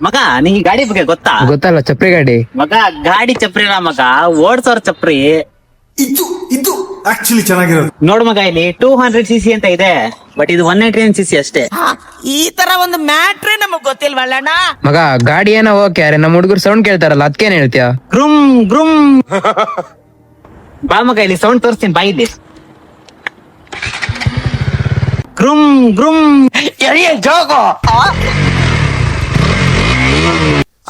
ಮಗ ನಿಂಗೆ ಗಾಡಿ ಬಗ್ಗೆ ಗೊತ್ತಾ? ಗೊತ್ತಲ್ಲ, ಚಪ್ರಿ ಗಾಡಿ. ಮಗ ಗಾಡಿ ಚಪ್ರಿ ಅಲ್ಲ ಮಗ, ಓಡ್ಸೋರ್ ಚಪ್ರಿ. ಇದು ಆಕ್ಚುಲಿ ಚೆನ್ನಾಗಿರೋದು. ನೋಡ್ ಮಗ, ಇಲ್ಲಿ 200cc ಅಂತ ಇದೆ, ಬಟ್ ಇದು 199cc ಅಷ್ಟೇ. ಈ ತರ ಒಂದು ಮ್ಯಾಟ್ರೇ ನಮಗ್ ಗೊತ್ತಿಲ್ವಲ್ಲಣ್ಣ. ಮಗ ಗಾಡಿ ಏನೋ ಓಕೆ, ಅರೆ ನಮ್ಮ ಹುಡುಗರು ಸೌಂಡ್ ಕೇಳ್ತಾರಲ್ಲ, ಅದಕ್ಕೇನ್ ಹೇಳ್ತೀಯ? ಗ್ರುಮ್ ಗ್ರುಮ್. ಬಾ ಮಗ, ಇಲ್ಲಿ ಸೌಂಡ್ ತೋರಿಸ್ತೀನಿ, ಬಾ ಇಲ್ಲಿ. ಗ್ರುಮ್ ಗ್ರುಮ್. ಜೋಗೋ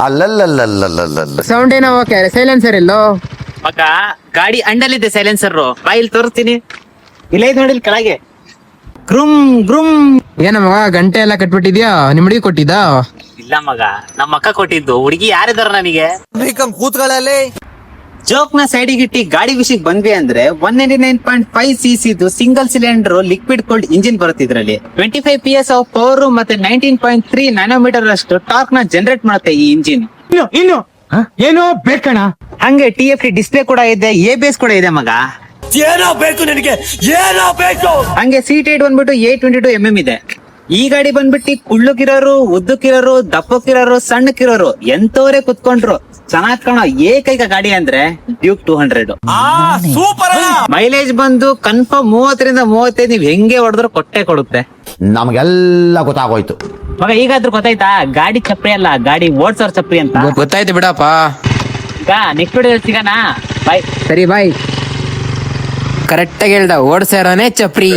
ಅಲ್ಲಲ್ಲಲ್ಲಲ್ಲಲ್ಲಲ್ಲ ಸೌಂಡ್ ಏನೋ ಓಕೆ, ಅರೆ ಸೈಲೆನ್ಸರ್ ಇಲ್ಲೋ? ಮಗ ಗಾಡಿ ಅಂಡಲ್ಲಿದೆ ಸೈಲೆನ್ಸರ್. ಬಾ ಇಲ್ಲಿ ತೋರಿಸ್ತೀನಿ, ಇಲ್ಲ ಇದು ನೋಡಿ ಕೆಳಗೆ. ಗ್ರುಮ್ ಗ್ರುಮ್. ಏನ ಮಗ ಗಂಟೆ ಎಲ್ಲ ಕಟ್ಬಿಟ್ಟಿದ್ಯಾ? ನಿಮ್ ಹುಡುಗಿ ಕೊಟ್ಟಿದ್ದ? ಇಲ್ಲ ಮಗ, ನಮ್ಮ ಅಕ್ಕ ಕೊಟ್ಟಿದ್ದು. ಹುಡುಗಿ ಯಾರಿದಾರ ನನಗೆ? ಕೂತ್ಗಳಲ್ಲಿ ಜೋಕ್ ನ ಸೈಡಿಗೆ ಇಟ್ಟಿ ಗಾಡಿ ವಿಷಯಕ್ಕೆ ಬಂದ್ವಿ ಅಂದ್ರೆ 199.5cc single cylinder liquid cold engine ಬರುತ್ತೆ. ಇದ್ರಲ್ಲಿ 25 PS ಆಫ್ ಪವರ್ ಮತ್ತೆ 19.3 ನ್ಯಾನೋಮೀಟರ್ ಅಷ್ಟು ಟಾರ್ಕ್ ನ ಜನರೇಟ್ ಮಾಡುತ್ತೆ ಈ ಇಂಜಿನ್. ಇನ್ನು ಏನೋ ಬೇಕಣ್ಣ. ಹಂಗೆ TFT ಡಿಸ್ಪ್ಲೇ ಕೂಡ ಇದೆ, ABS ಕೂಡ ಇದೆ ಮಗ. ಏನೋ ಬೇಕು ನಿನಗೆ, ಏನೋ ಬೇಕು. ಹಂಗೆ ಸೀಟ್ ಹೈಟ್ ಬಂದ್ಬಿಟ್ಟು 822 ಇದೆ. ಈ ಗಾಡಿ ಬಂದ್ಬಿಟ್ಟು ಕುಳ್ಳಕ್ಕಿರೋರು, ಉದ್ದಕ್ಕಿರೋರು, ದಪ್ಪಕ್ಕಿರೋರು, ಸಣ್ಣಕ್ಕಿರೋರು ಎಂತವರೇ ಕುತ್ಕೊಂಡ್ರು ಚೆನ್ನಾಗ್ ಕಾಣೋ ಏಕೈಕ ಗಾಡಿ ಅಂದ್ರೆ ಡ್ಯೂಕ್ 200. ಸೂಪರ್. ಮೈಲೇಜ್ ಬಂದು ಕನ್ಫರ್ಮ್ 30-35 ನೀವ್ ಹೆಂಗೆ ಹೊಡೆದ್ರು ಕೊಟ್ಟೆ ಕೊಡುತ್ತೆ. ನಮಗೆಲ್ಲ ಗೊತ್ತಾಗೋಯ್ತು. ಮಗ ಈಗಾದ್ರೂ ಗೊತ್ತಾಯ್ತಾ ಗಾಡಿ ಚಪ್ರಿ ಅಲ್ಲ, ಗಾಡಿ ಓಡ್ಸೋರ್ ಚಪ್ರಿ ಅಂತ. ಗೊತ್ತಾಯ್ತು ಬಿಡಪ್ಪ. ಈಗ ನೆಕ್ಸ್ಟ್ ವಿಡಿಯೋ ಸಿಗೋಣ, ಬಾಯ್. ಸರಿ ಬಾಯ್. ಕರೆಕ್ಟಾಗಿ ಹೇಳ್ದ, ಓಡ್ಸಾರನೇ ಚಪ್ರಿ.